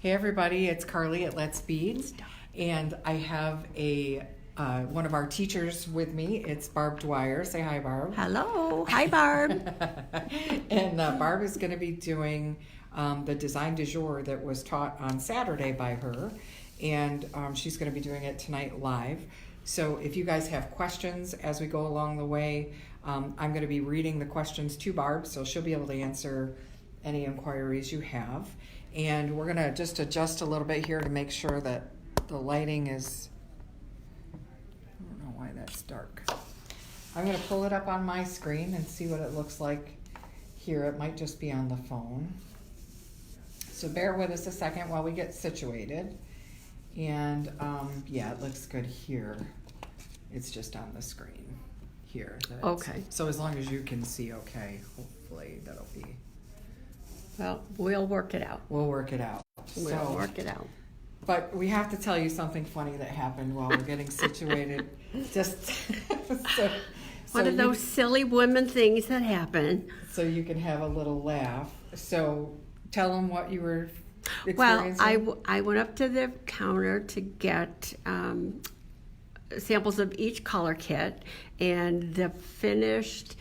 Hey everybody, it's Carly at Let's Bead, and I have one of our teachers with me. It's Barb Dwyer. Say hi, Barb. Hello. Hi, Barb. And Barb is going to be doing the design du jour that was taught on Saturday by her, and she's going to be doing it tonight live. So if you guys have questions as we go along the way, I'm going to be reading the questions to Barb, so she'll be able to answer any inquiries you have. And we're going to just adjust a little bit here to make sure that the lighting is, I don't know why that's dark. I'm going to pull it up on my screen and see what it looks like here. It might just be on the phone. So bear with us a second while we get situated. And yeah, it looks good here. It's just on the screen here. Okay. So as long as you can see okay, hopefully that'll be. Well, we'll work it out. We'll work it out. We'll work it out. But we have to tell you something funny that happened while we're getting situated. Just One of those silly women things that happen. So you can have a little laugh. So tell them what you were experiencing. Well, I went up to the counter to get samples of each color kit and the finished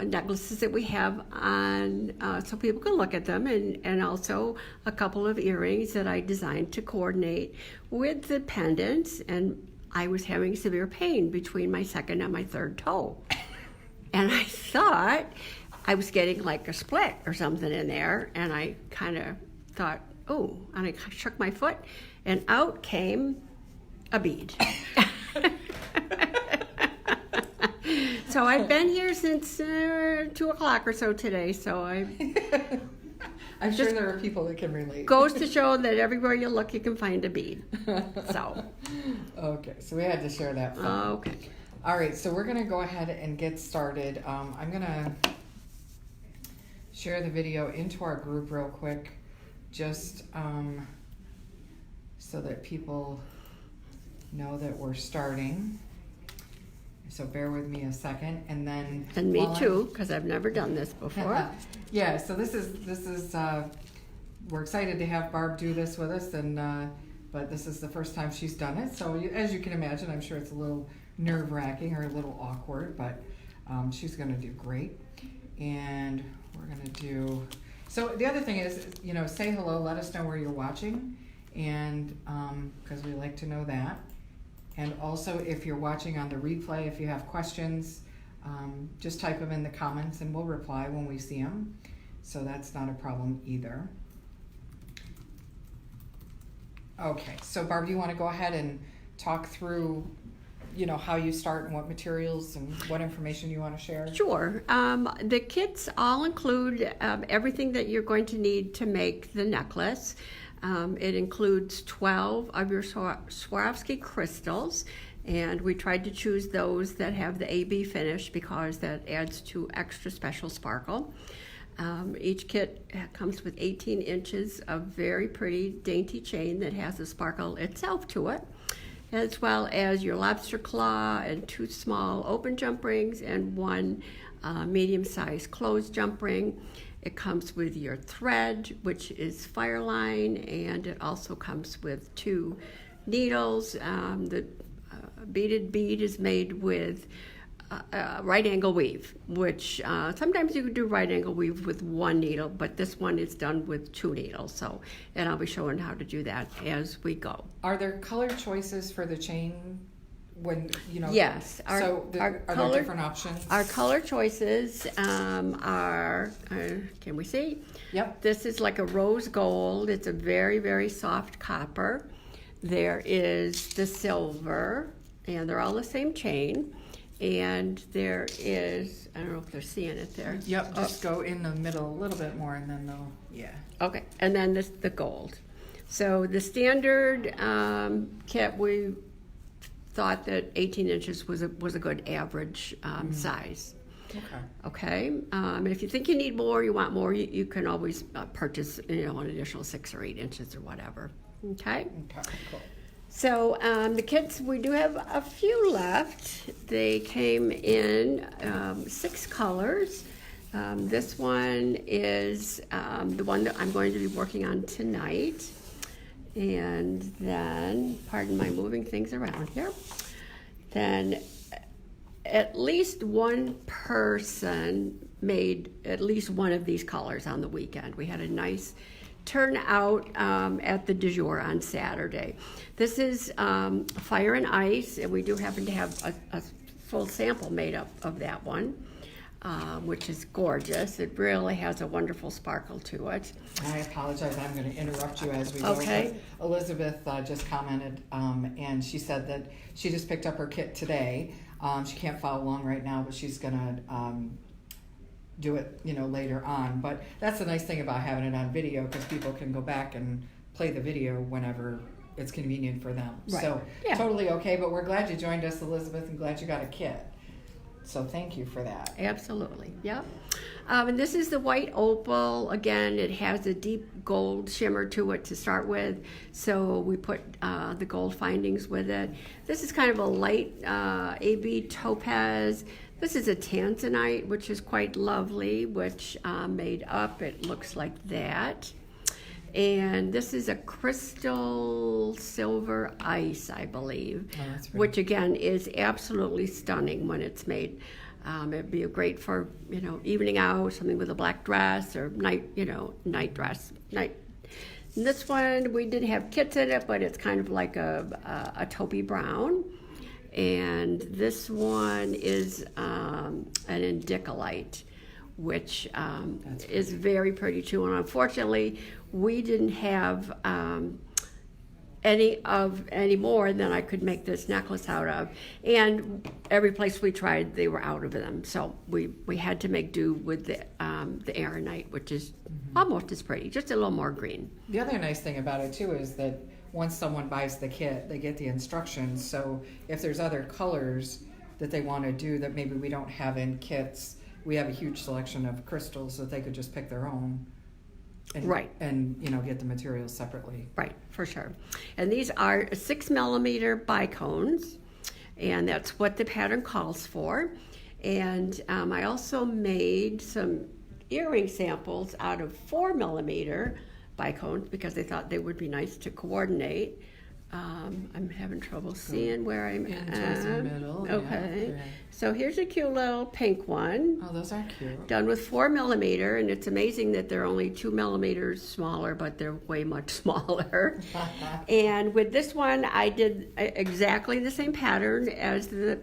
necklaces that we have on so people can look at them, and also a couple of earrings that I designed to coordinate with the pendants. And I was having severe pain between my second and my third toe, and I thought I was getting like a split or something in there, and I kind of thought, oh, and I shook my foot and out came a bead. So I've been here since 2 o'clock or so today, so I'm sure there are people that can relate. Goes to show that everywhere you look, you can find a bead. So. Okay, so we had to share that. Okay. All right, so we're going to go ahead and get started. I'm going to share the video into our group real quick, just so that people know that we're starting. So bear with me a second, and then. And me too, because I've never done this before. Yeah. So this is. We're excited to have Barb do this with us, and but this is the first time she's done it. So as you can imagine, I'm sure it's a little nerve-wracking or a little awkward, but she's going to do great. And we're going to do. So the other thing is, say hello. Let us know where you're watching, and because we like to know that. And also, if you're watching on the replay, if you have questions, just type them in the comments and we'll reply when we see them. So that's not a problem either. Okay, so Barb, do you want to go ahead and talk through, how you start and what materials and what information you want to share? Sure. The kits all include everything that you're going to need to make the necklace. It includes 12 of your Swarovski crystals, and we tried to choose those that have the AB finish because that adds to extra special sparkle. Each kit comes with 18 inches of very pretty dainty chain that has a sparkle itself to it, as well as your lobster claw and 2 small open jump rings and 1 medium-sized closed jump ring. It comes with your thread, which is Fireline, and it also comes with 2 needles. The beaded bead is made with right angle weave, which sometimes you can do right angle weave with 1 needle, but this one is done with 2 needles. And I'll be showing how to do that as we go. Are there color choices for the chain? Yes. Are there different options? Our color choices are, can we see? Yep. This is like a rose gold. It's a very, very soft copper. There is the silver, and they're all the same chain. And there is, I don't know if they're seeing it there. Yep, just go in the middle a little bit more and then they'll, yeah. Okay, and then the gold. So the standard kit, we thought that 18 inches was a good average size. Okay. And if you think you need more, you want more, you can always purchase an additional 6 or 8 inches or whatever. Okay. Cool. So the kits, we do have a few left. They came in 6 colors. This one is the one that I'm going to be working on tonight. And then, pardon my moving things around here, then at least one person made at least one of these colors on the weekend. We had a nice turnout at the du jour on Saturday. This is Fire and Ice, and we do happen to have a full sample made up of that one. Which is gorgeous. It really has a wonderful sparkle to it. I apologize, I'm going to interrupt you as we go. Okay. But Elizabeth just commented, and she said that she just picked up her kit today. She can't follow along right now, but she's going to do it, later on. But that's the nice thing about having it on video, because people can go back and play the video whenever it's convenient for them. Right. So Yeah. totally okay, but we're glad you joined us, Elizabeth, and glad you got a kit. So thank you for that. Absolutely, yep. And this is the white opal. Again, it has a deep gold shimmer to it to start with, so we put the gold findings with it. This is kind of a light AB topaz. This is a tanzanite, which is quite lovely, which made up, it looks like that. And this is a crystal silver ice, I believe, that's pretty. which again is absolutely stunning when it's made. It'd be great for evening out, something with a black dress or night dress. And this one we didn't have kits in it, but it's kind of like a taupey brown. And this one is an indicolite, which is very pretty too. And unfortunately, we didn't have any more than I could make this necklace out of. And every place we tried, they were out of them. So we had to make do with the aeronite, which is almost as pretty, just a little more green. The other nice thing about it too is that once someone buys the kit, they get the instructions. So if there's other colors that they want to do that maybe we don't have in kits, we have a huge selection of crystals that they could just pick their own. And, Right. And get the materials separately. Right, for sure. And these are 6mm bicones, and that's what the pattern calls for. And I also made some earring samples out of 4mm bicones because they thought they would be nice to coordinate. I'm having trouble seeing where I'm Into at. the middle. Okay. Yeah. So here's a cute little pink one. Oh, those are cute. Done with 4mm, and it's amazing that they're only 2mm smaller, but they're way much smaller. And with this one, I did exactly the same pattern as the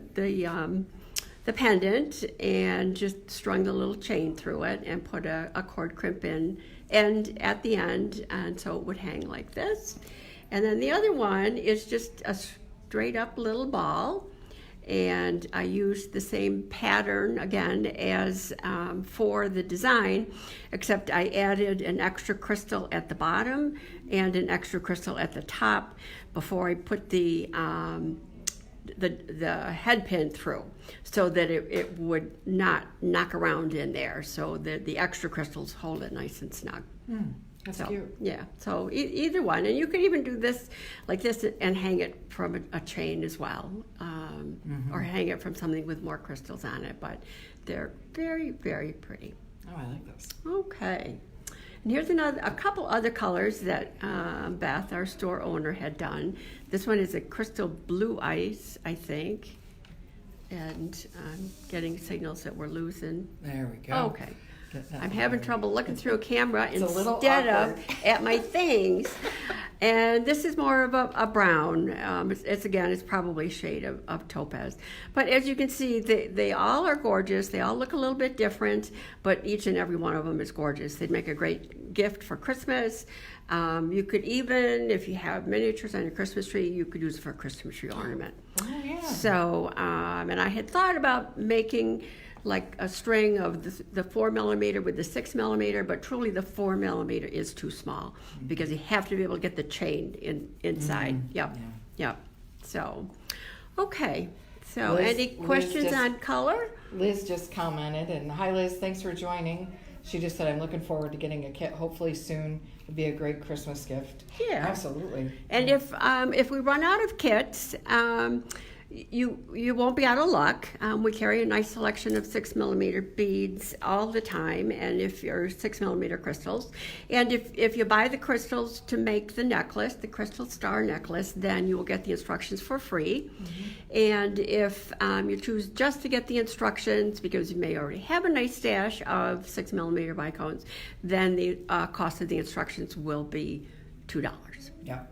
pendant, and just strung the little chain through it and put a cord crimp in and at the end, and so it would hang like this. And then the other one is just a straight up little ball. And I used the same pattern again as for the design, except I added an extra crystal at the bottom and an extra crystal at the top before I put the head pin through, so that it would not knock around in there, so that the extra crystals hold it nice and snug. That's cute. Yeah, so either one. And you could even do this like this and hang it from a chain as well, or hang it from something with more crystals on it, but they're very, very pretty. Oh, I like those. Okay. And here's a couple other colors that Beth, our store owner, had done. This one is a crystal blue ice, I think. And I'm getting signals that we're losing. There we go. Okay. I'm having trouble looking through a camera It's a little instead of awkward. at my things. And this is more of a brown. It's probably a shade of topaz. But as you can see, they all are gorgeous. They all look a little bit different, but each and every one of them is gorgeous. They'd make a great gift for Christmas. You could even, if you have miniatures on your Christmas tree, you could use it for a Christmas tree ornament. Oh, yeah. So, and I had thought about making like a string of the 4mm with the 6mm, but truly the 4mm is too small because you have to be able to get the chain inside. Yep. So, okay. So, Liz- any Liz questions just- on color? Liz just commented, and hi Liz, thanks for joining. She just said, I'm looking forward to getting a kit hopefully soon. It'd be a great Christmas gift. Yeah. Absolutely. And if we run out of kits, you won't be out of luck. We carry a nice selection of 6mm beads all the time, and if you're 6mm crystals, and if you buy the crystals to make the necklace, the crystal star necklace, then you will get the instructions for free. And if you choose just to get the instructions because you may already have a nice stash of 6mm bicones, then the cost of the instructions will be $2. Yeah.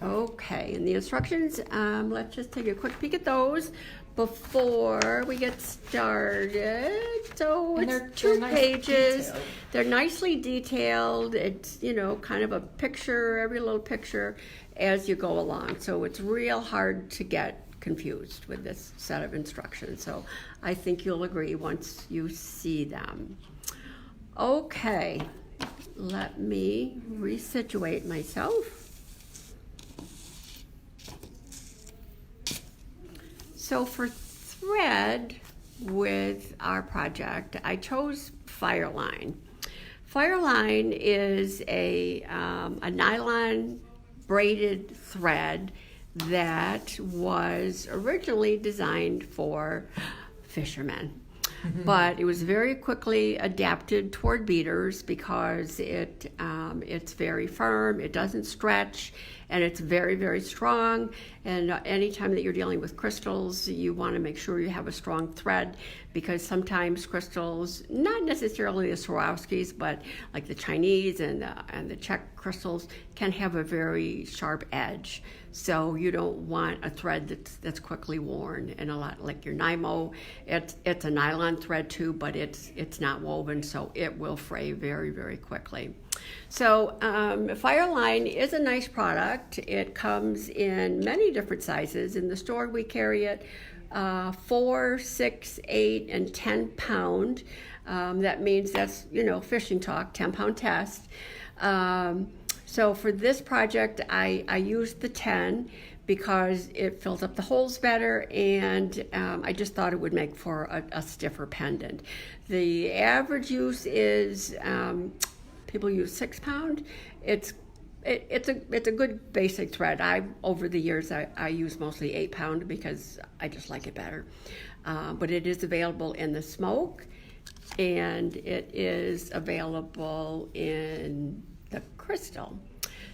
Okay, and the instructions, let's just take a quick peek at those before we get started. So And it's they're 2 nice pages. detailed. They're nicely detailed. It's, kind of a picture, every little picture as you go along. So it's real hard to get confused with this set of instructions. So I think you'll agree once you see them. Okay, let me resituate myself. So for thread with our project, I chose Fireline. Fireline is a nylon braided thread that was originally designed for fishermen. But it was very quickly adapted toward beaders because it's very firm, it doesn't stretch, and it's very, very strong. And anytime that you're dealing with crystals, you want to make sure you have a strong thread, because sometimes crystals, not necessarily the Swarovskis, but like the Chinese and the Czech crystals, can have a very sharp edge. So you don't want a thread that's quickly worn. And a lot like your Nymo, it's a nylon thread too, but it's not woven, so it will fray very, very quickly. So Fireline is a nice product. It comes in many different sizes. In the store we carry it 4, 6, 8, and 10 pound. That means that's, fishing talk, 10-pound test. So for this project, I used the 10 because it fills up the holes better, and I just thought it would make for a stiffer pendant. The average use is people use 6 pound. It's a good basic thread. Over the years I use mostly 8 pound because I just like it better. But it is available in the smoke, and it is available in the crystal.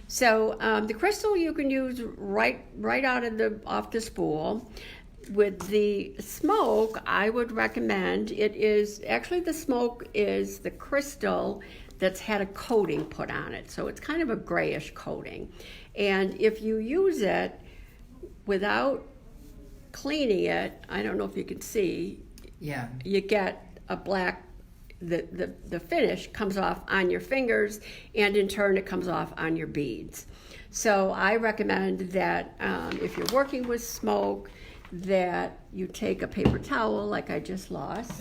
So the crystal you can use right out of off the spool. With the smoke, I would recommend the smoke is the crystal that's had a coating put on it. So it's kind of a grayish coating. And if you use it without cleaning it, I don't know if you can see, Yeah. you get a black, the finish comes off on your fingers, and in turn it comes off on your beads. So I recommend that if you're working with smoke, that you take a paper towel, like I just lost.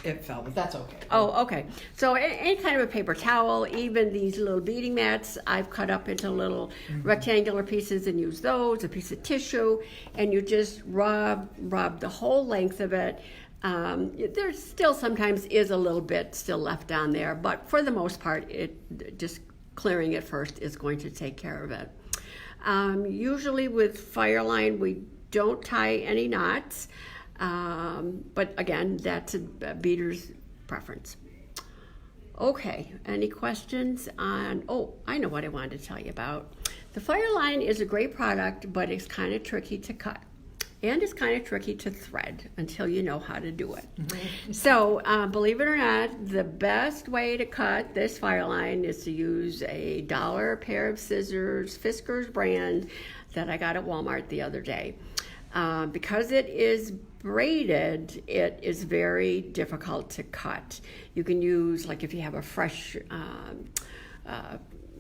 It fell, but that's okay. Oh, okay. So any kind of a paper towel, even these little beading mats, I've cut up into little rectangular pieces and use those, a piece of tissue, and you just rub the whole length of it. There still sometimes is a little bit still left down there, but for the most part, just clearing it first is going to take care of it. Usually with Fireline, we don't tie any knots, but again, that's a beader's preference. Okay, any questions on, I know what I wanted to tell you about. The Fireline is a great product, but it's kind of tricky to cut. And it's kind of tricky to thread until you know how to do it. So, believe it or not, the best way to cut this Fireline is to use a $1 pair of scissors, Fiskars brand, that I got at Walmart the other day. Because it is braided, it is very difficult to cut. You can use, like if you have a fresh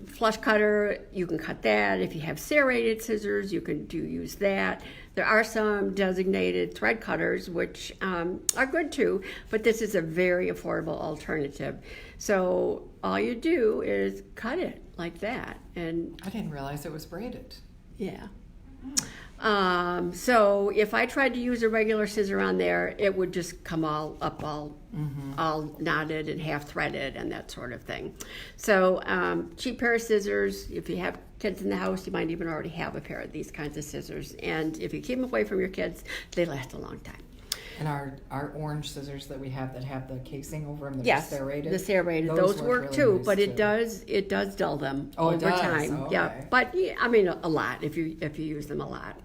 flush cutter, you can cut that. If you have serrated scissors, you can use that. There are some designated thread cutters, which are good too, but this is a very affordable alternative. So all you do is cut it like that. And I didn't realize it was braided. yeah. So if I tried to use a regular scissor on there, it would just come all up, all knotted and half threaded and that sort of thing. So cheap pair of scissors. If you have kids in the house, you might even already have a pair of these kinds of scissors. And if you keep them away from your kids, they last a long time. And our orange scissors that we have that have the casing over them, the Yes, serrated. the serrated. Those work really too, nice but it does dull them Oh, it over does? time. Oh, Yeah, okay. but I mean a lot if you use them a lot.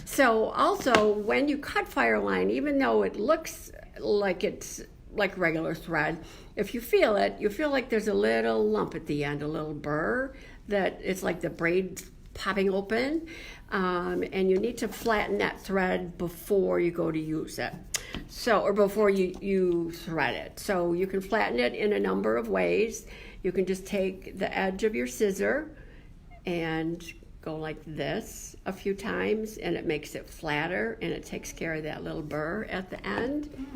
So also when you cut fire line, even though it looks like it's like regular thread, if you feel it, you feel like there's a little lump at the end, a little burr that it's like the braid popping open, and you need to flatten that thread before you go to use it. So, or before you thread it. So you can flatten it in a number of ways. You can just take the edge of your scissor and go like this a few times, and it makes it flatter, and it takes care of that little burr at the end.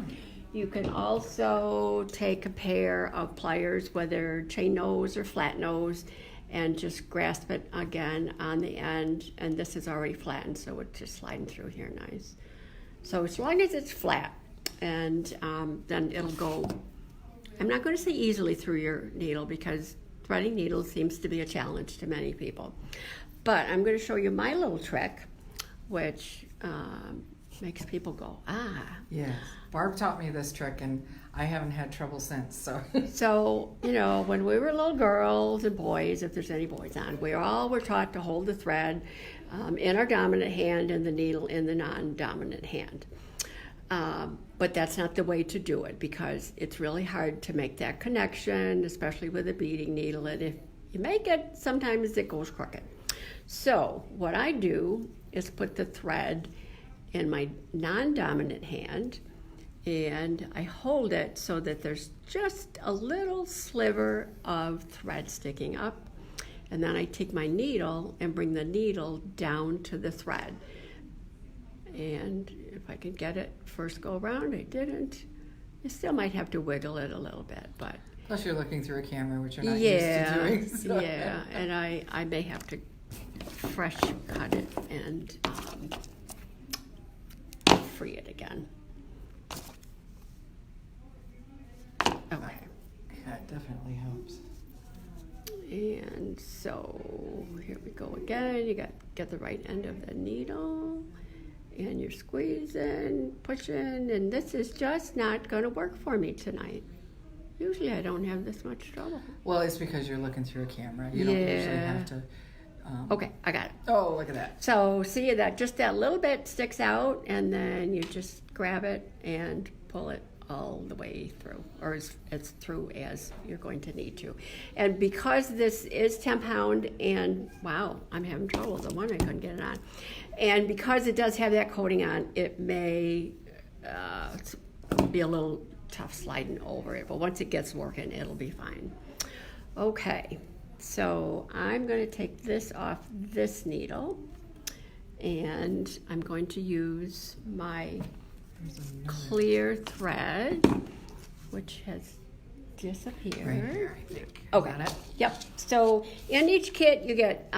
You can also take a pair of pliers, whether chain nose or flat nose, and just grasp it again on the end, and this is already flattened, so it's just sliding through here nice. So as long as it's flat, and then it'll go, I'm not going to say easily through your needle, because threading needles seems to be a challenge to many people. But I'm going to show you my little trick, which makes people go, ah. Yes. Barb taught me this trick, and I haven't had trouble since. So, when we were little girls and boys, if there's any boys on, we all were taught to hold the thread in our dominant hand and the needle in the non-dominant hand. But that's not the way to do it, because it's really hard to make that connection, especially with a beading needle. And if you make it, sometimes it goes crooked. So what I do is put the thread in my non-dominant hand, and I hold it so that there's just a little sliver of thread sticking up, and then I take my needle and bring the needle down to the thread. And if I could get it first go around, I didn't. You still might have to wiggle it a little bit, but Plus you're looking through a camera, which you're not used to doing. So. Yeah, and I may have to fresh cut it and free it again. Okay. Yeah, it definitely helps. And so here we go again. You get the right end of the needle, and you're squeezing, pushing, and this is just not going to work for me tonight. Usually I don't have this much trouble. Well, it's because you're looking through a camera. You don't usually have to. Okay, I got it. Oh, look at that. So see that just that little bit sticks out, and then you just grab it and pull it all the way through, or as through as you're going to need to. And because this is 10 pound, and wow, I'm having trouble. The one I couldn't get it on. And because it does have that coating on, it may be a little tough sliding over it, but once it gets working, it'll be fine. Okay, so I'm going to take this off this needle, and I'm going to use my clear thread, which has disappeared. Right here, I think. Okay. Got it? Yep. So in each kit, you get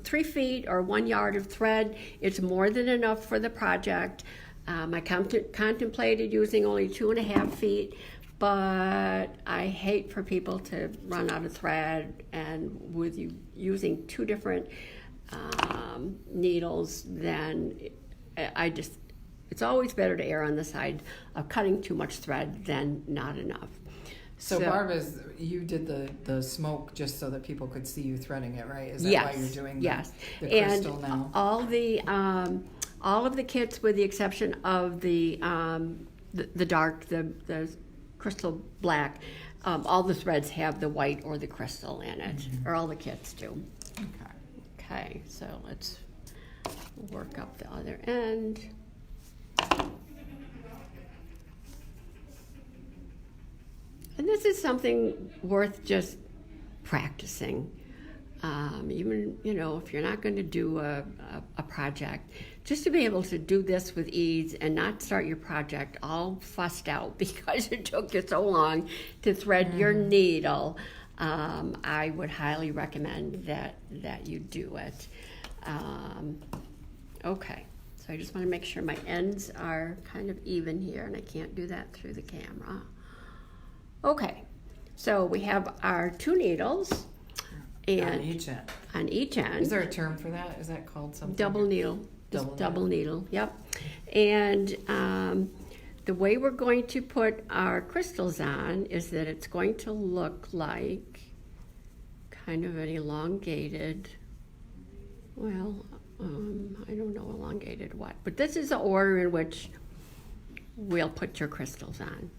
3 feet or 1 yard of thread. It's more than enough for the project. I contemplated using only 2.5 feet, but I hate for people to run out of thread, and with you using 2 different needles, then it's always better to err on the side of cutting too much thread than not enough. So Barb, you did the smoke just so that people could see you threading it, right? Is that Yes, why you're doing yes. the crystal And now? all of the kits, with the exception of the dark, the crystal black, all the threads have the white or the crystal in it, or all the kits do. Okay, so let's work up the other end. And this is something worth just practicing. Even, if you're not going to do a project, just to be able to do this with ease and not start your project all fussed out because it took you so long to thread your needle, I would highly recommend that you do it. Okay, So I just want to make sure my ends are kind of even here, and I can't do that through the camera. Okay, so we have our 2 needles. And on each end. Is there Is a term for that? Is that called something? double needle. Double needle, yep. And the way we're going to put our crystals on is that it's going to look like kind of an elongated, well, I don't know elongated what, but this is the order in which we'll put your crystals on.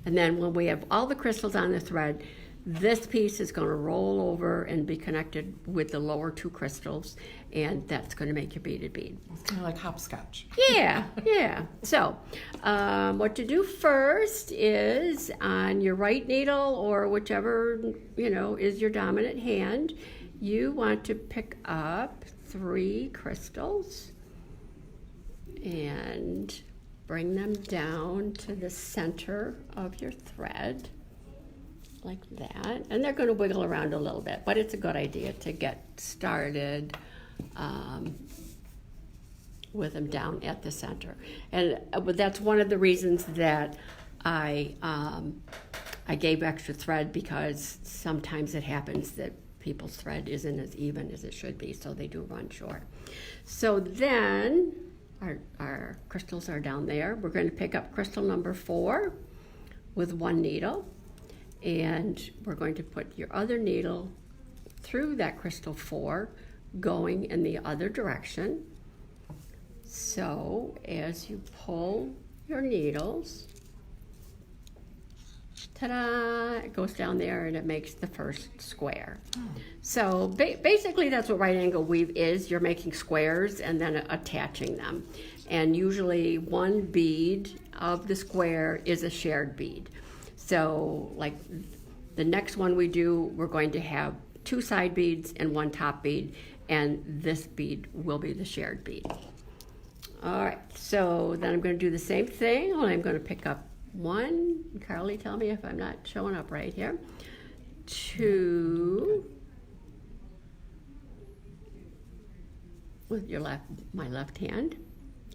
And then when we have all the crystals on the thread, this piece is going to roll over and be connected with the lower 2 crystals, and that's going to make your beaded bead. It's kind of like hopscotch. Yeah, yeah. So, what to do first is on your right needle or whichever, is your dominant hand, you want to pick up 3 crystals and bring them down to the center of your thread. Like that, and they're going to wiggle around a little bit, but it's a good idea to get started with them down at the center. And that's one of the reasons that I gave extra thread, because sometimes it happens that people's thread isn't as even as it should be, so they do run short. So then our crystals are down there. We're going to pick up crystal number 4 with 1 needle. And we're going to put your other needle through that crystal 4, going in the other direction. So as you pull your needles, ta-da, it goes down there and it makes the first square. So basically that's what right angle weave is. You're making squares and then attaching them. And usually 1 bead of the square is a shared bead. So like the next one we do, we're going to have 2 side beads and 1 top bead, and this bead will be the shared bead. All right, so then I'm going to do the same thing. I'm going to pick up 1, Carly, tell me if I'm not showing up right here, 2, with my left hand.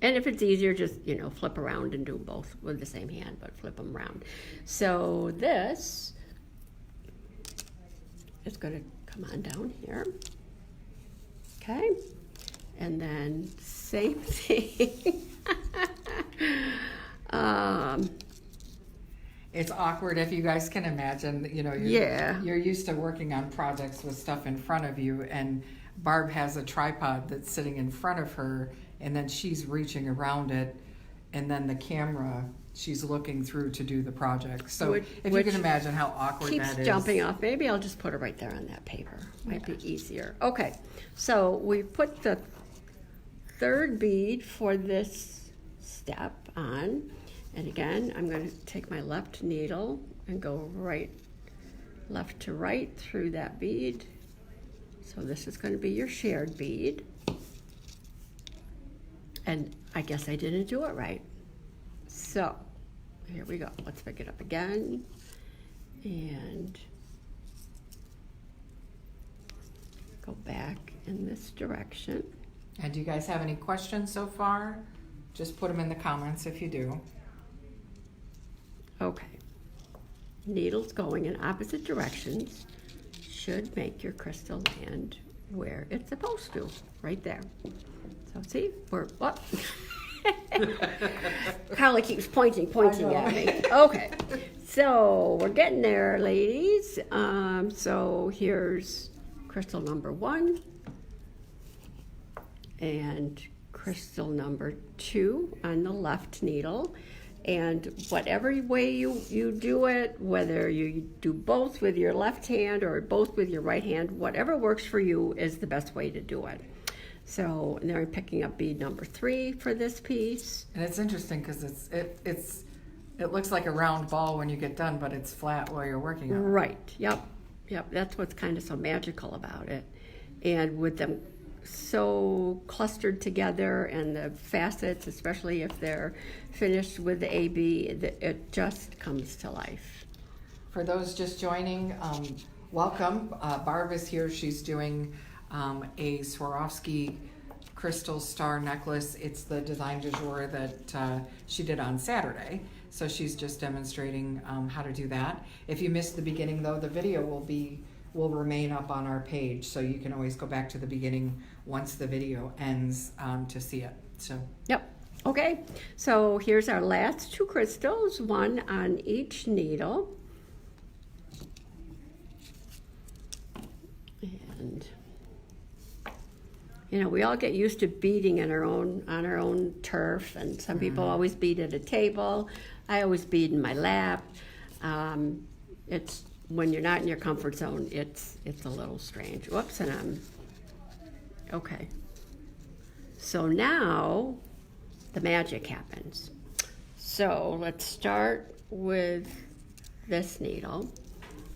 And if it's easier, just, flip around and do both with the same hand, but flip them around. So this is going to come on down here. Okay. And then same thing. It's awkward if you guys can imagine, you're used to working on projects with stuff in front of you, and Barb has a tripod that's sitting in front of her, and then she's reaching around it, and then the camera she's looking through to do the project. So if you can imagine how awkward that is. Keeps jumping off. Maybe I'll just put it right there on that paper. Might be easier. Okay, so we put the 3rd bead for this step on, and again, I'm going to take my left needle and go left to right through that bead. So this is going to be your shared bead. And I guess I didn't do it right. So here we go. Let's pick it up again. And go back in this direction. And do you guys have any questions so far? Just put them in the comments if you do. Okay. Needles going in opposite directions should make your crystal land where it's supposed to, right there. So see, we're what? Carly keeps pointing at me. Okay, so we're getting there, ladies. So here's crystal number 1 and crystal number 2 on the left needle. And whatever way you do it, whether you do both with your left hand or both with your right hand, whatever works for you is the best way to do it. So and then I'm picking up bead number 3 for this piece. And it's interesting because it looks like a round ball when you get done, but it's flat while you're working on it. Right. Yep. That's what's kind of so magical about it. And with them so clustered together, and the facets, especially if they're finished with the AB, it just comes to life. For those just joining, welcome. Barb is here. She's doing a Swarovski crystal star necklace. It's the design du jour that she did on Saturday. So she's just demonstrating how to do that. If you missed the beginning, though, the video will remain up on our page, so you can always go back to the beginning once the video ends to see it. So. Yep. Okay. So here's our last two crystals, one on each needle. And you know, we all get used to beading on our own turf, and some people always bead at a table. I always bead in my lap. It's when you're not in your comfort zone, it's a little strange. Whoops, and I'm okay. So now the magic happens. So let's start with this needle.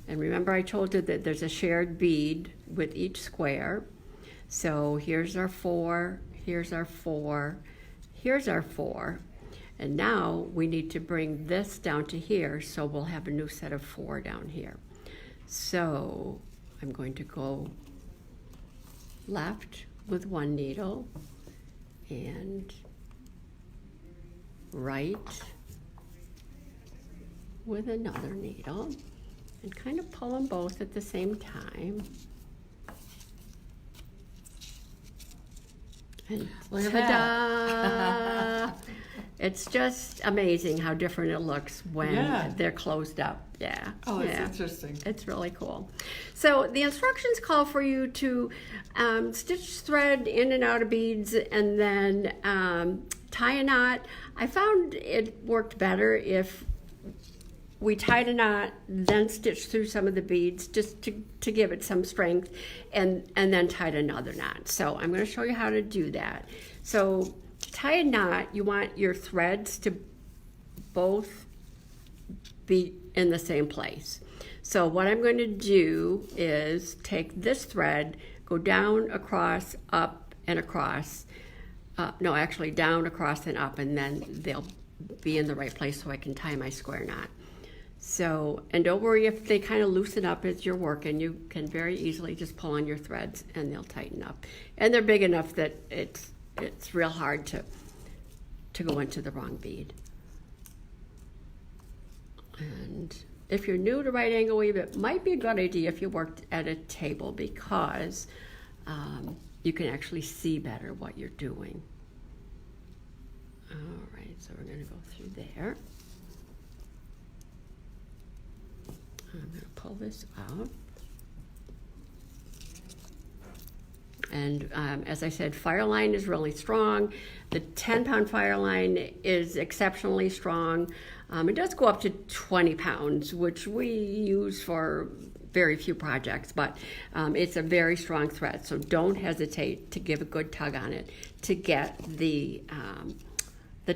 And remember I told you that there's a shared bead with each square. So here's our 4, here's our 4, here's our 4. And now we need to bring this down to here, so we'll have a new set of 4 down here. So I'm going to go left with one needle and right with another needle, and kind of pull them both at the same time. And look at ta-da! It's just amazing how different it looks when they're closed up. Yeah. Oh, it's interesting. It's really cool. So the instructions call for you to stitch thread in and out of beads and then tie a knot. I found it worked better if we tied a knot, then stitched through some of the beads just to give it some strength, and then tied another knot. So I'm going to show you how to do that. So to tie a knot, you want your threads to both be in the same place. So what I'm going to do is take this thread, go down, across, up, and across. No, actually down, across, and up, and then they'll be in the right place so I can tie my square knot. So, and don't worry if they kind of loosen up as you're working. You can very easily just pull on your threads and they'll tighten up. And they're big enough that it's real hard to go into the wrong bead. And if you're new to right angle weave, it might be a good idea if you worked at a table, because you can actually see better what you're doing. All right, so we're going to go through there. I'm going to pull this out. And as I said, Fireline is really strong. The 10-pound Fireline is exceptionally strong. It does go up to 20 pounds, which we use for very few projects, but it's a very strong thread. So don't hesitate to give a good tug on it to get the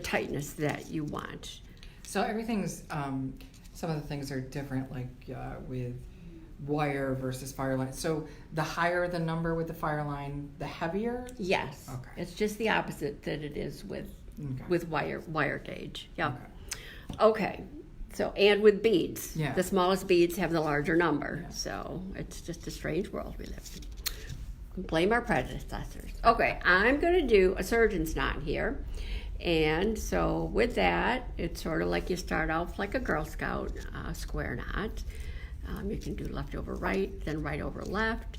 tightness that you want. So everything's... some of the things are different, like with wire versus Fireline. So the higher the number with the Fireline, the heavier? Yes. Okay. It's just the opposite that it is with wire gauge. Yeah. Okay. So, and with beads. Yeah. The smallest beads have the larger number. Yeah. So it's just a strange world we live in. Blame our predecessors. Okay, I'm going to do a surgeon's knot here. And so with that, it's sort of like you start off like a Girl Scout square knot. You can do left over right, then right over left.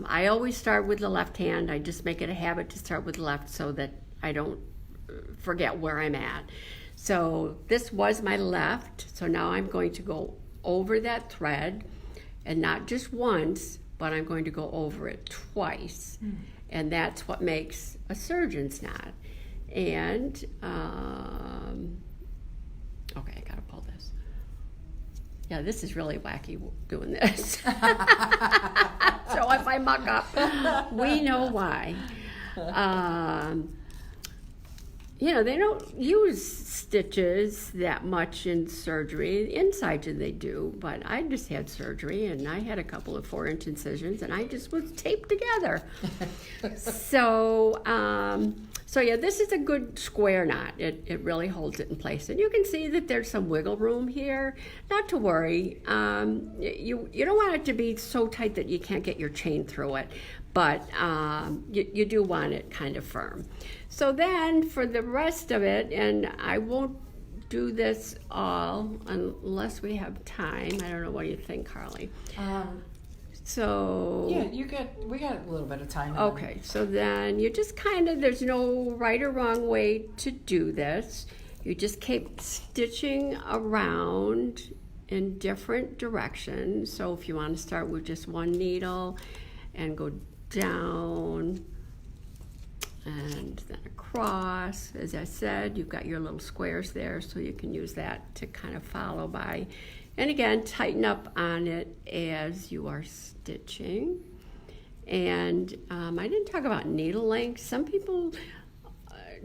I always start with the left hand. I just make it a habit to start with left so that I don't forget where I'm at. So this was my left. So now I'm going to go over that thread, and not just once, but I'm going to go over it twice. And that's what makes a surgeon's knot. And, okay, I gotta pull this. Yeah, this is really wacky doing this. So if I muck up, we know why. You know, they don't use stitches that much in surgery. Inside they do, but I just had surgery and I had a couple of 4-inch incisions and I just was taped together. So So yeah, this is a good square knot. It really holds it in place. And you can see that there's some wiggle room here. Not to worry. You don't want it to be so tight that you can't get your chain through it, but you do want it kind of firm. So then for the rest of it, and I won't do this all unless we have time. I don't know, what do you think, Carly? So yeah, we got a little bit of time. Okay, so then you just kind of, there's no right or wrong way to do this. You just keep stitching around in different directions. So if you want to start with just one needle and go down and then across, as I said, you've got your little squares there, so you can use that to kind of follow by. And again, tighten up on it as you are stitching. And I didn't talk about needle length. Some people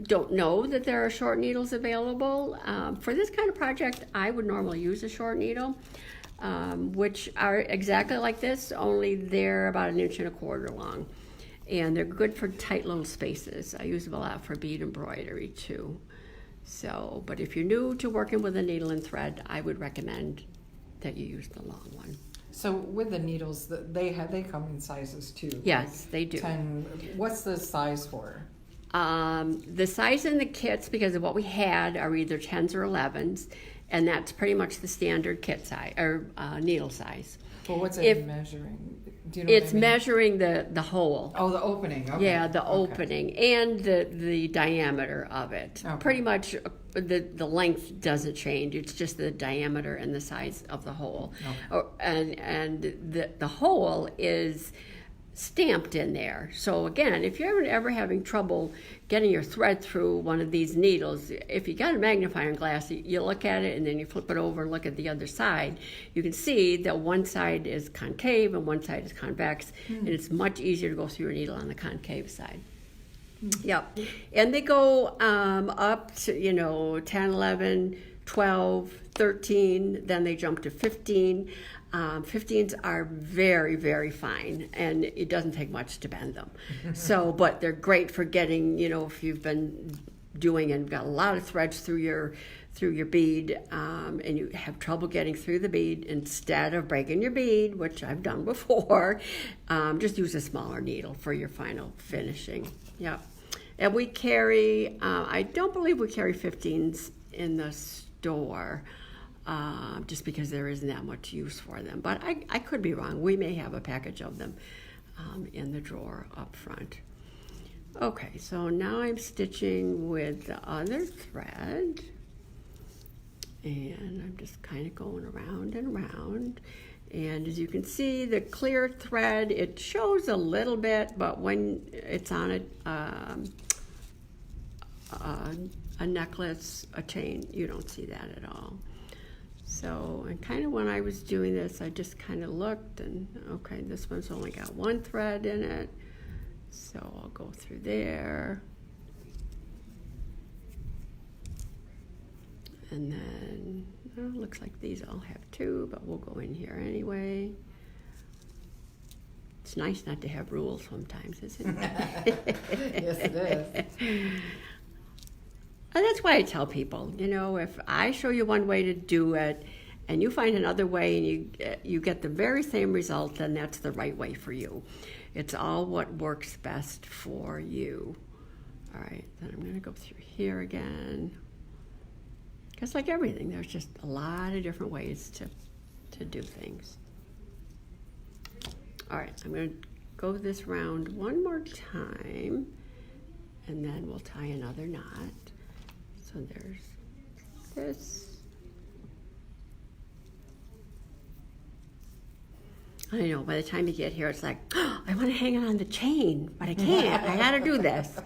don't know that there are short needles available. For this kind of project, I would normally use a short needle, which are exactly like this, only they're about 1.25 inches long. And they're good for tight little spaces. I use them a lot for bead embroidery too. So, but if you're new to working with a needle and thread, I would recommend that you use the long one. So with the needles, they come in sizes too. Yes, they do. What's the size for? The size in the kits, because of what we had, are either 10s or 11s, and that's pretty much the standard kit size or needle size. Well, what's it measuring? Do you know It's what I mean? measuring the hole. Oh, the opening. Okay. Yeah, the opening and the diameter of it. Okay. Pretty much the length doesn't change. It's just the diameter and the size of the hole. Okay. And the hole is stamped in there. So again, if you're ever having trouble getting your thread through one of these needles, if you got a magnifying glass, you look at it and then you flip it over and look at the other side, you can see that one side is concave and one side is convex, and it's much easier to go through your needle on the concave side. Yep. And they go up to 10, 11, 12, 13, then they jump to 15. 15s are very, very fine, and it doesn't take much to bend them. So, but they're great for getting, if you've been doing and got a lot of threads through your bead, and you have trouble getting through the bead, instead of breaking your bead, which I've done before, just use a smaller needle for your final finishing. Yep. And we carry, I don't believe we carry 15s in the store. Just because there isn't that much use for them. But I could be wrong. We may have a package of them in the drawer up front. Okay, so now I'm stitching with the other thread. And I'm just kind of going around and around. And as you can see, the clear thread, it shows a little bit, but when it's on a necklace, a chain, you don't see that at all. So, and kind of when I was doing this, I just kind of looked and, okay, this one's only got one thread in it. So I'll go through there. And then, it looks like these all have two, but we'll go in here anyway. It's nice not to have rules sometimes, isn't it? Yes, it is. And that's why I tell people, if I show you one way to do it and you find another way and you get the very same result, then that's the right way for you. It's all what works best for you. All right, then I'm going to go through here again. Because like everything, there's just a lot of different ways to do things. All right, I'm going to go this round one more time, and then we'll tie another knot. So there's this. I know, by the time you get here, it's like, oh, I want to hang it on the chain, but I can't. I got to do this.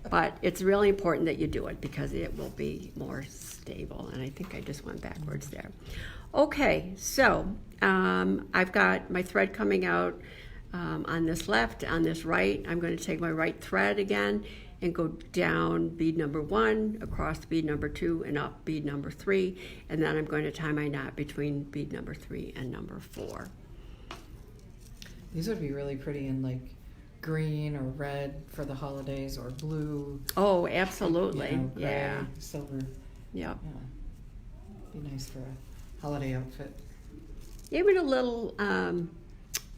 But it's really important that you do it because it will be more stable. And I think I just went backwards there. Okay, so I've got my thread coming out on this left, on this right. I'm going to take my right thread again and go down bead number 1, across bead number 2, and up bead number 3. And then I'm going to tie my knot between bead number 3 and number 4. These would be really pretty in like green or red for the holidays, or blue. Oh, absolutely. You know, gray, Yeah. silver. Yep. Yeah, be nice for a holiday outfit. Even a little,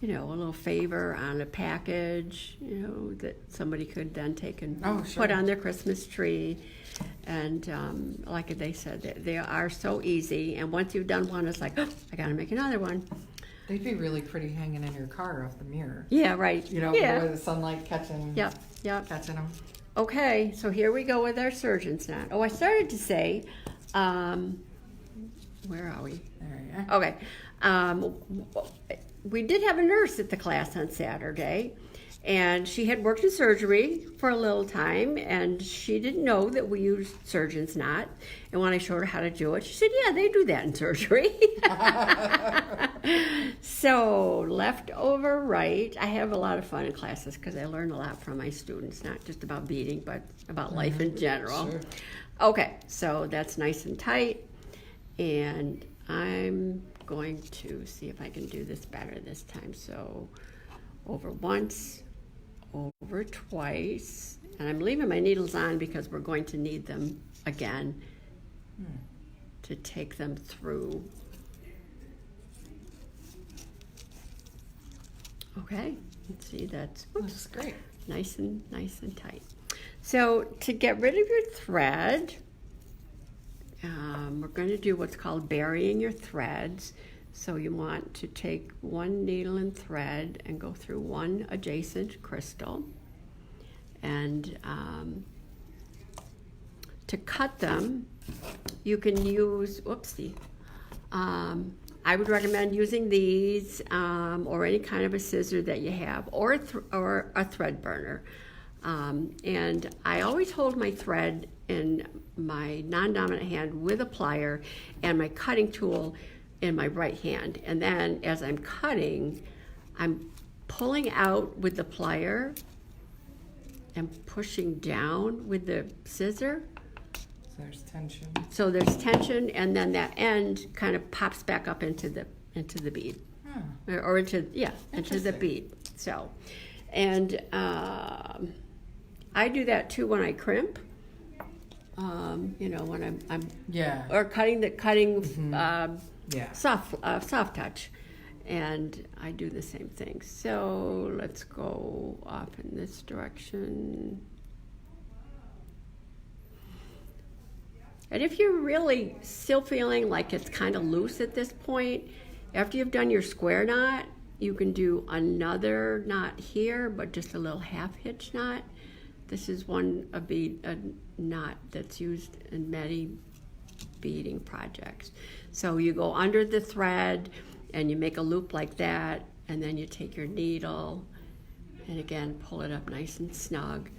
you know, a little favor on a package, you know, that somebody could then take and put on their Christmas tree. And like they said, they are so easy. And once you've done one, it's like, oh, I got to make another one. They'd be really pretty hanging in your car off the mirror. Yeah, right. You know, yeah. with the sunlight catching. Yep. Catching them. Okay, so here we go with our surgeon's knot. Oh, I started to say, where are we? There you go. Okay. We did have a nurse at the class on Saturday, and she had worked in surgery for a little time, and she didn't know that we used surgeon's knot. And when I showed her how to do it, she said, yeah, they do that in surgery. So left over right, I have a lot of fun in classes because I learn a lot from my students, not just about beading, but about life in general. Sure. Okay, so that's nice and tight, and I'm going to see if I can do this better this time. So over once, over twice, and I'm leaving my needles on because we're going to need them again to take them through. Okay, let's see, that's Looks great. nice and tight. So to get rid of your thread, we're going to do what's called burying your threads. So you want to take one needle and thread and go through one adjacent crystal. And to cut them, you can use, I would recommend using these or any kind of a scissor that you have, or a thread burner. And I always hold my thread in my non-dominant hand with a plier and my cutting tool in my right hand. And then as I'm cutting, I'm pulling out with the plier and pushing down with the scissor. So there's tension. So there's tension, and then that end kind of pops back up into the bead, or into the bead. So, and I do that too when I crimp. You know, when I'm or cutting soft touch, and I do the same thing. So let's go off in this direction. And if you're really still feeling like it's kind of loose at this point, after you've done your square knot, you can do another knot here, but just a little half hitch knot. This is a knot that's used in many beading projects. So you go under the thread and you make a loop like that, and then you take your needle and again pull it up nice and snug.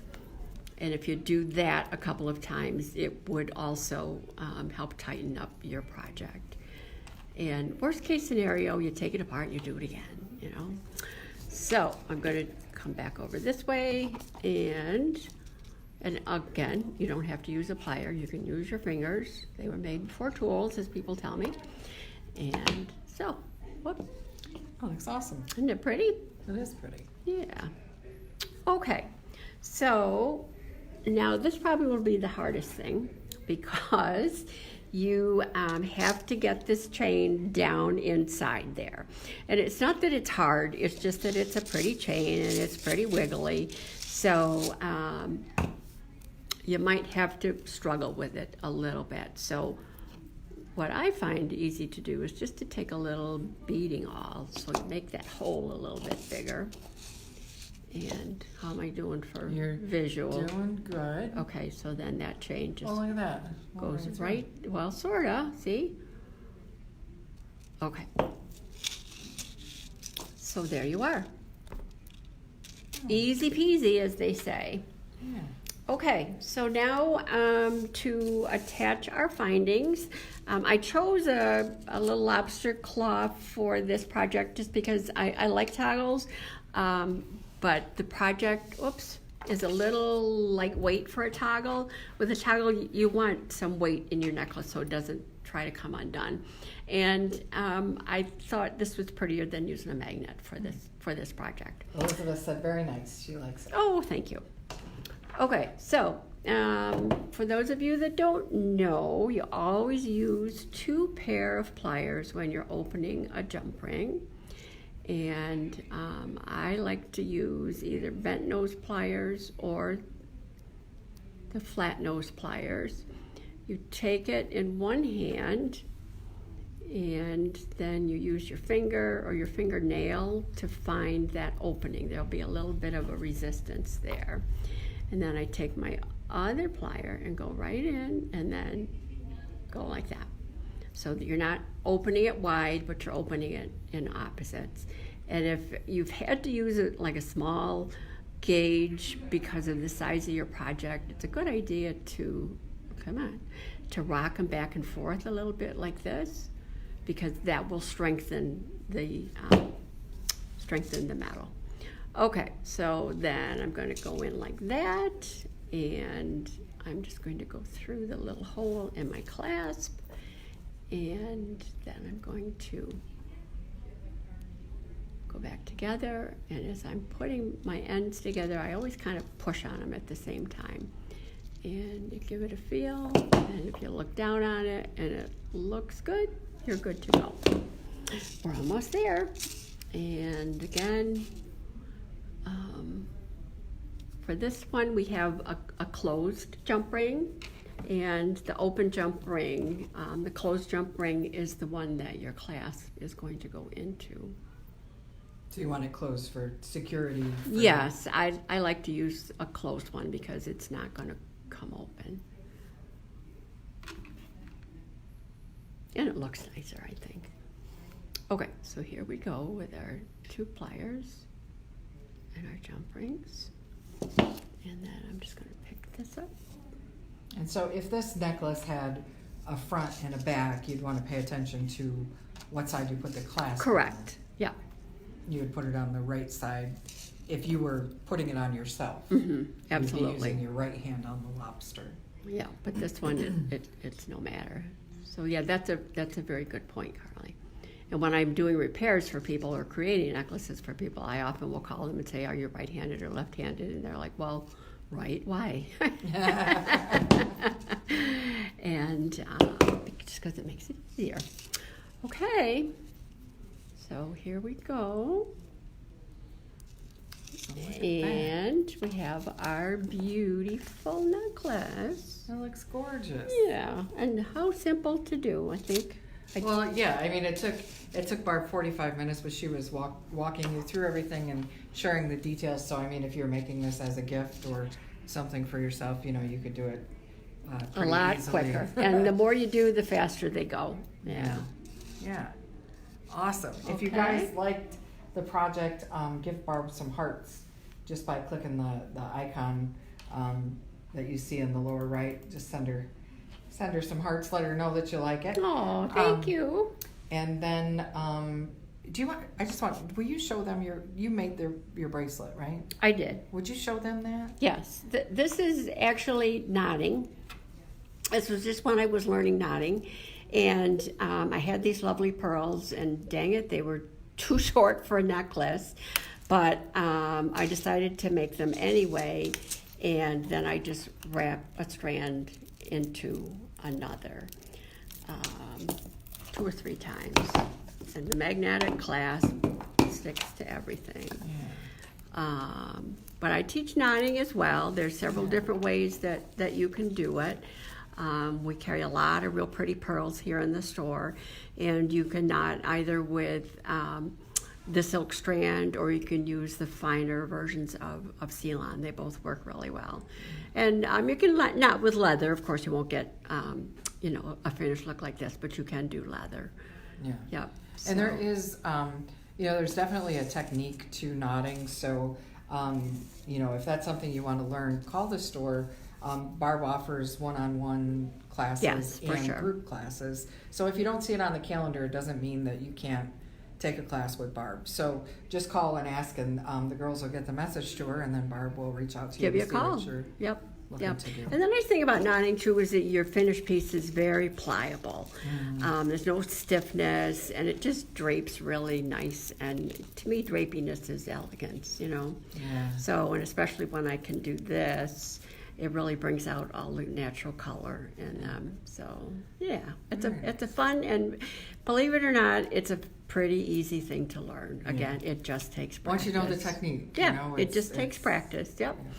And if you do that a couple of times, it would also help tighten up your project. And worst case scenario, you take it apart and you do it again, you know. So I'm going to come back over this way, and again, you don't have to use a plier. You can use your fingers. They were made before tools, as people tell me. And so, whoop. Oh, looks awesome. Isn't it pretty? It is pretty. Yeah. Okay, so now this probably will be the hardest thing, because you have to get this chain down inside there. And it's not that it's hard, it's just that it's a pretty chain and it's pretty wiggly. So you might have to struggle with it a little bit. So what I find easy to do is just to take a little beading awl, so you make that hole a little bit bigger. And how am I doing for visual? Doing good. Okay, so then that chain just look at that. goes right, well, sorta, see? Okay. So there you are. Easy peasy, as they say. Yeah. Okay, so now to attach our findings, I chose a little lobster claw for this project just because I like toggles. But the project, is a little lightweight for a toggle. With a toggle, you want some weight in your necklace so it doesn't try to come undone. And I thought this was prettier than using a magnet for for this project. Elizabeth said very nice. She likes it. Oh, thank you. Okay, so for those of you that don't know, you always use 2 pair of pliers when you're opening a jump ring. And I like to use either bent nose pliers or the flat nose pliers. You take it in one hand and then you use your finger or your fingernail to find that opening. There'll be a little bit of a resistance there. And then I take my other plier and go right in and then go like that. So that you're not opening it wide, but you're opening it in opposites. And if you've had to use it like a small gauge because of the size of your project, it's a good idea to, to rock them back and forth a little bit like this, because that will strengthen the metal. Okay, so then I'm going to go in like that, and I'm just going to go through the little hole in my clasp, and then I'm going to go back together, and as I'm putting my ends together, I always kind of push on them at the same time. And you give it a feel, and if you look down on it and it looks good, you're good to go. We're almost there. And again, for this one, we have a closed jump ring, and the open jump ring, the closed jump ring is the one that your clasp is going to go into. So you want it closed for security? Yes, I like to use a closed one because it's not going to come open. And it looks nicer, I think. Okay, so here we go with our 2 pliers and our jump rings. And then I'm just going to pick this up. And so if this necklace had a front and a back, you'd want to pay attention to what side you put the clasp on. Correct, yeah. You would put it on the right side if you were putting it on yourself. Mm-hmm. Absolutely. You'd be using your right hand on the lobster. Yeah, but this one, it's no matter. So yeah, that's a very good point, Carly. And when I'm doing repairs for people or creating necklaces for people, I often will call them and say, are you right-handed or left-handed? And they're like, well, right, why? And just because it makes it easier. Okay, so here we go. And we have our beautiful necklace. That looks gorgeous. Yeah, and how simple to do, I think. Well, yeah, I mean, it took Barb 45 minutes, but she was walking you through everything and sharing the details. So, I mean, if you're making this as a gift or something for yourself, you know, you could do it a lot easily. quicker. And the more you do, the faster they go. Yeah. Yeah. Awesome. Okay. If you guys liked the project, give Barb some hearts just by clicking the icon that you see in the lower right. Just send her some hearts. Let her know that you like it. Oh, thank you. And then, will you show them you made your bracelet, right? I did. Would you show them that? Yes. This is actually knotting. This was just when I was learning knotting. And I had these lovely pearls, and dang it, they were too short for a necklace. But I decided to make them anyway, and then I just wrap a strand into another 2 or 3 times. And the magnetic clasp sticks to everything. Yeah. But I teach knotting as well. There's several different ways that you can do it. We carry a lot of real pretty pearls here in the store, and you can knot either with the silk strand, or you can use the finer versions of Ceylon. They both work really well. And you can knot with leather. Of course, you won't get a finished look like this, but you can do leather. Yeah. Yep. And there is, there's definitely a technique to knotting. So, if that's something you want to learn, call the store. Barb offers one-on-one classes and group classes. So if you don't see it on the calendar, it doesn't mean that you can't take a class with Barb. So just call and ask, and the girls will get the message to her, and then Barb will reach out to you. Give you a to see what call. you're Yep. looking Yep. to do. And the nice thing about knotting true is that your finished piece is very pliable. There's no stiffness, and it just drapes really nice. And to me, drapiness is elegance, you know. Yeah. So, and especially when I can do this, it really brings out all the natural color. And so, yeah, it's a fun, and believe it or not, it's a pretty easy thing to learn. Again, it just takes practice. Once you know the technique, yeah, you know, it just takes practice. Yep. Yeah.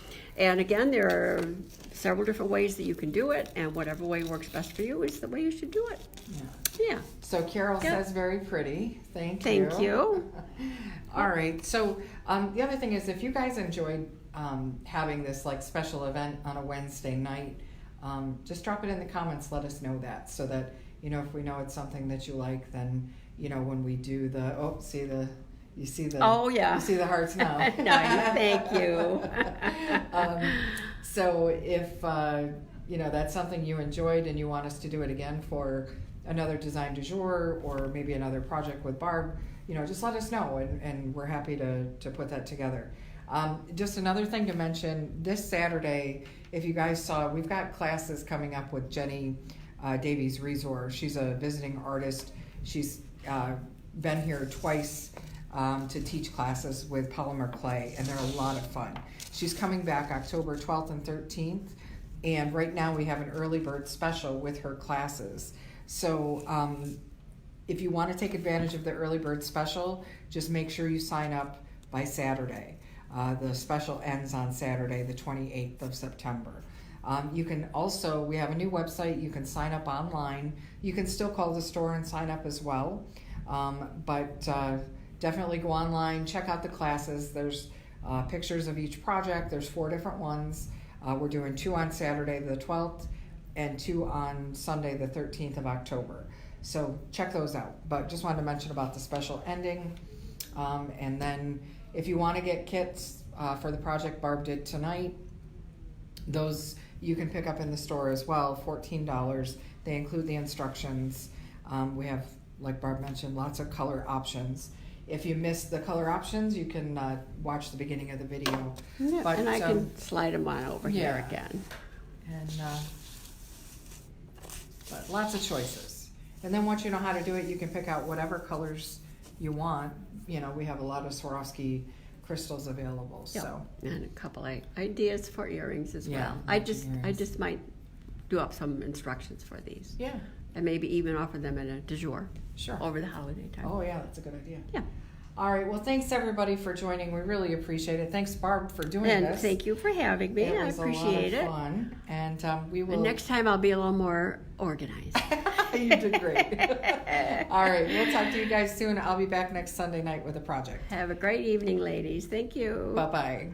And again, there are several different ways that you can do it, and whatever way works best for you is the way you should do it. Yeah. Yeah. So Carol Yep. says very pretty. Thank Thank you. All right. So the other thing is, if you guys enjoyed having this like special event on a Wednesday night, just drop it in the comments. Let us know that, so that if we know it's something that you like, then when we do the you see the Oh, yeah. you see the hearts now. Nice, thank you. So if that's something you enjoyed and you want us to do it again for another design du jour or maybe another project with Barb, just let us know, and we're happy to put that together. Just another thing to mention, this Saturday, if you guys saw, we've got classes coming up with Jenny Davies Resor. She's a visiting artist. She's been here twice to teach classes with polymer clay, and they're a lot of fun. She's coming back October 12th and 13th, and right now we have an early bird special with her classes. So if you want to take advantage of the early bird special, just make sure you sign up by Saturday. The special ends on Saturday, the 28th of September. You can also, we have a new website, you can sign up online. You can still call the store and sign up as well. But definitely go online, check out the classes. There's pictures of each project. There's 4 different ones. We're doing 2 on Saturday the 12th and 2 on Sunday the 13th of October. So check those out. But just wanted to mention about the special ending. And then if you want to get kits for the project Barb did tonight, those you can pick up in the store as well, $14. They include the instructions. We have, like Barb mentioned, lots of color options. If you missed the color options, you can watch the beginning of the video. Yeah, But, and I can slide them on over here again. And but lots of choices. And then once you know how to do it, you can pick out whatever colors you want. We have a lot of Swarovski crystals available. Yep. So And a couple of ideas for earrings as Yeah, well. I earrings. just might do up some instructions for these. yeah, And maybe even offer them at a du jour sure. over the holiday time. Oh yeah, that's a good idea. Yeah. All right. Well, thanks everybody for joining. We really appreciate it. Thanks Barb for doing And this. thank you for having me. It I was appreciate a lot it. of fun. And we will. And next time I'll be a little more organized. You did great. All right. We'll talk to you guys soon. I'll be back next Sunday night with a project. Have a great evening, ladies. Thank you. Bye bye.